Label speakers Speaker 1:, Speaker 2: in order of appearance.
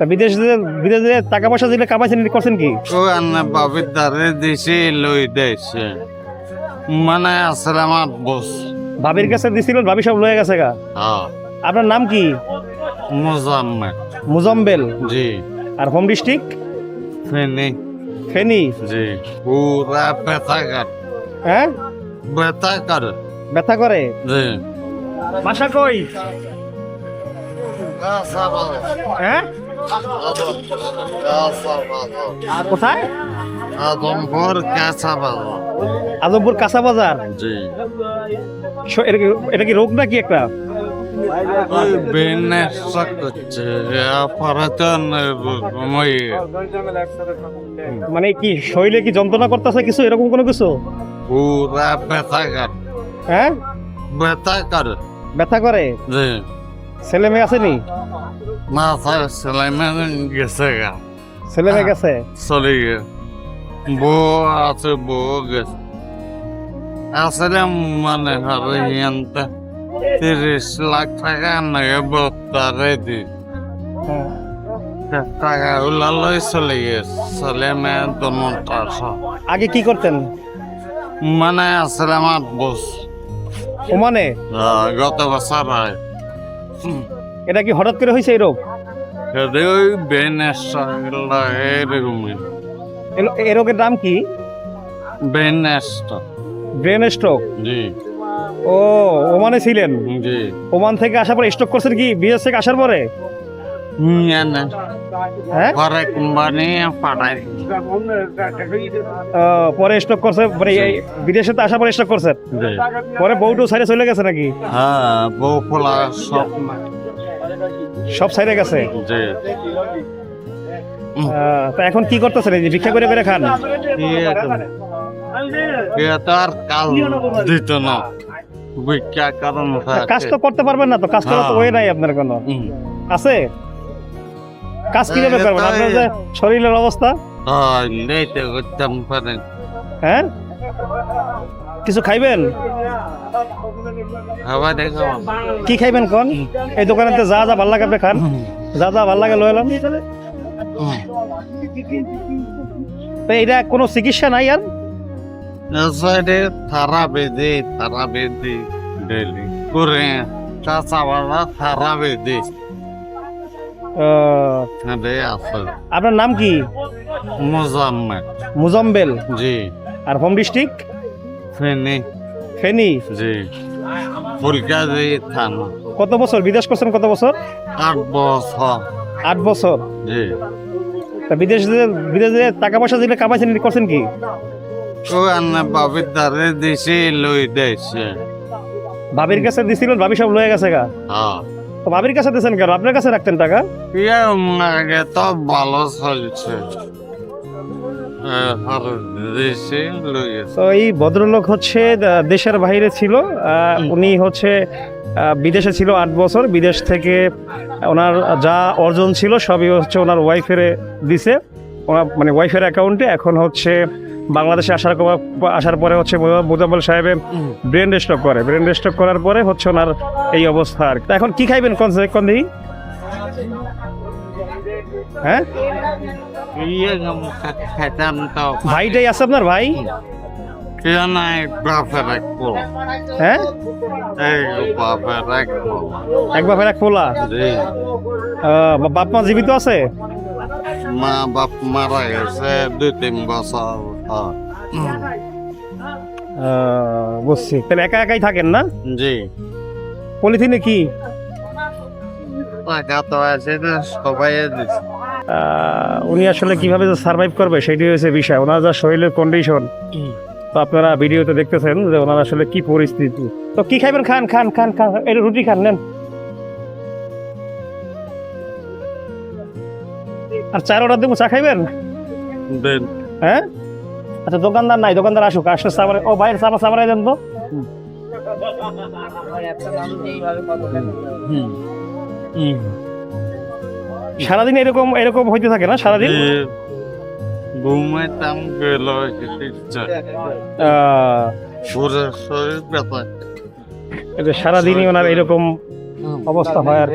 Speaker 1: তা বিদেশে টাকা পয়সা দিলে কামাইছেন করছেন কি?
Speaker 2: ও আন্না বাবির দ্বারে দিছি লই দেছে মানে আসলে আমার বস।
Speaker 1: ভাবির কাছে দিছিলেন, ভাবি সব লয়ে গেছে গা।
Speaker 2: হ্যাঁ
Speaker 1: আপনার নাম কি?
Speaker 2: মোজাম্মেদ।
Speaker 1: মুজাম্বেল।
Speaker 2: জি।
Speaker 1: আর হোম ডিস্ট্রিক্ট?
Speaker 2: ফেনি।
Speaker 1: ফেনী।
Speaker 2: জি। পুরা ব্যথা কর।
Speaker 1: হ্যাঁ,
Speaker 2: ব্যথা কর।
Speaker 1: ব্যথা করে।
Speaker 2: জি।
Speaker 1: বাসা কই? হ্যাঁ, কোথায়?
Speaker 2: আদমপুর কাঁচা বাজার।
Speaker 1: আজমপুর কাঁচা বাজার।
Speaker 2: জি।
Speaker 1: এটা কি রোগ নাকি একটা?
Speaker 2: ওই বেনেস করছে অপারেশন
Speaker 1: মানে কি শরীরে কি যন্ত্রণা করতেছে কিছু, এরকম কোনো কিছু?
Speaker 2: পুরা ব্যথা কর।
Speaker 1: হ্যাঁ,
Speaker 2: ব্যথা কর।
Speaker 1: ব্যথা করে।
Speaker 2: জি।
Speaker 1: ছেলে মেয়ে আসেনি?
Speaker 2: মাথা সেলাইমান গেছে গা।
Speaker 1: ছেলে মেয়ে গেছে।
Speaker 2: চলে গেছে। বউ আছে, বউ গেছে। আসলে মানে হবে ইয়ান্তা 30 লাখ টাকা নাকি বত্তারে দি
Speaker 1: হ্যাঁ।
Speaker 2: টাকা উলালই চলে গেছে। ছেলে মেয়ে দোনোটা সব।
Speaker 1: আগে কি করতেন?
Speaker 2: মানে আসলে আমার বস
Speaker 1: ওমানে।
Speaker 2: গত বছর হয়।
Speaker 1: এটা কি হঠাৎ করে হয়েছে এই রোগ?
Speaker 2: ওই বেনেস এরকমই।
Speaker 1: এই রোগের নাম কি?
Speaker 2: বেনেস।
Speaker 1: Brain stroke.
Speaker 2: জি।
Speaker 1: ও, ওমানে ছিলেন?
Speaker 2: জি।
Speaker 1: ওমান থেকে আসার পরে স্ট্রোক করছেন কি বিদেশ থেকে আসার পরে? হ্যাঁ,
Speaker 2: পরে কোম্পানি পাঠাই।
Speaker 1: পরে স্ট্রোক করছে, মানে এই বিদেশে তো আসার পরে স্ট্রোক করছেন। পরে বউটু সাইডে চলে গেছে নাকি?
Speaker 2: হ্যাঁ, বউ খোলা সব।
Speaker 1: সব সাইডে গেছে।
Speaker 2: জি।
Speaker 1: তা এখন কি করতেছেন? এই যে ভিক্ষা করে করে খান?
Speaker 2: তো আর কাল দিত না ভিক্ষা কারণ
Speaker 1: কাজ তো করতে পারবেন না, তো কাজ করার তো ওয়ে নাই আপনার কোনো আছে? কাজ কিভাবে করবেন আপনার যে শরীরের অবস্থা?
Speaker 2: নেইতে করতাম পারেন।
Speaker 1: হ্যাঁ, কিছু খাইবেন?
Speaker 2: খাবার দেখো
Speaker 1: কি খাইবেন কোন? এই দোকানেতে যা যা ভাল লাগে আপনি খান, যা যা ভাল লাগে লয়ে এলাম। তো এটা কোনো চিকিৎসা নাই আর?
Speaker 2: থারা বেঁধে ডেলি করে চাষাবাদা থারা বেঁধে আছে।
Speaker 1: আপনার নাম কি?
Speaker 2: মোজাম্মেদ।
Speaker 1: মুজাম্বেল।
Speaker 2: জি।
Speaker 1: আর হোম ডিস্ট্রিক্ট?
Speaker 2: ফেনি।
Speaker 1: ফেনী।
Speaker 2: জি। ফুলকাজি থানা।
Speaker 1: কত বছর বিদেশ করছেন? কত বছর?
Speaker 2: 8 বছর।
Speaker 1: 8 বছর।
Speaker 2: জি।
Speaker 1: তা বিদেশে টাকা পয়সা দিলে কামাইছেন করছেন কি?
Speaker 2: ও আন্না বাবির দ্বারে দিছি লই দেছে।
Speaker 1: ভাবির কাছে দিছিলেন, ভাবি সব লয়ে গেছে গা।
Speaker 2: হ্যাঁ।
Speaker 1: তো ভাবির কাছে দিয়েছেন কেন? আপনার কাছে রাখতেন টাকা।
Speaker 2: আগে তো ভালো চলছে।
Speaker 1: তো এই ভদ্রলোক হচ্ছে দেশের বাইরে ছিল। উনি হচ্ছে বিদেশে ছিল 8 বছর। বিদেশ থেকে ওনার যা অর্জন ছিল সবই হচ্ছে ওনার ওয়াইফের দিছে, ওনার মানে ওয়াইফের অ্যাকাউন্টে। এখন হচ্ছে বাংলাদেশে আসার পরে হচ্ছে মুজাম্মেল সাহেবের ব্রেন স্ট্রোক করে। ব্রেন স্ট্রোক করার পরে হচ্ছে ওনার এই অবস্থা। আর এখন কি খাইবেন কোন দিই? হ্যাঁ, ভাইটাই আছে আপনার ভাই? হ্যাঁ, এক বাপের এক পোলা। বাপ মা জীবিত আছে?
Speaker 2: মা বাপ মারা গেছে 2-3 বছর।
Speaker 1: বুঝছি। তাহলে একা একাই থাকেন না?
Speaker 2: জি।
Speaker 1: পলিথিনে কি
Speaker 2: টাকা তো আছে না, সবাই দিচ্ছে।
Speaker 1: উনি আসলে কিভাবে সার্ভাইভ করবে সেটাই হচ্ছে বিষয়। ওনার যা শরীরের কন্ডিশন, তো আপনারা ভিডিওতে দেখতেছেন যে ওনার আসলে কি পরিস্থিতি। তো কি খাইবেন? খান খান খান খান, এটা রুটি খান, নেন। আর চার অর্ডার দেবো, চা খাইবেন? হ্যাঁ, আচ্ছা দোকানদার নাই, দোকানদার আসুক, আসলে সাবারে। ও ভাইয়ের সাবারে দেন তো। সারাদিন এরকম এরকম হইতে থাকে না? সারাদিন
Speaker 2: ঘুমাইতাম গেল শরীর ব্যথা।
Speaker 1: সারাদিনই ওনার এরকম অবস্থা হয় আর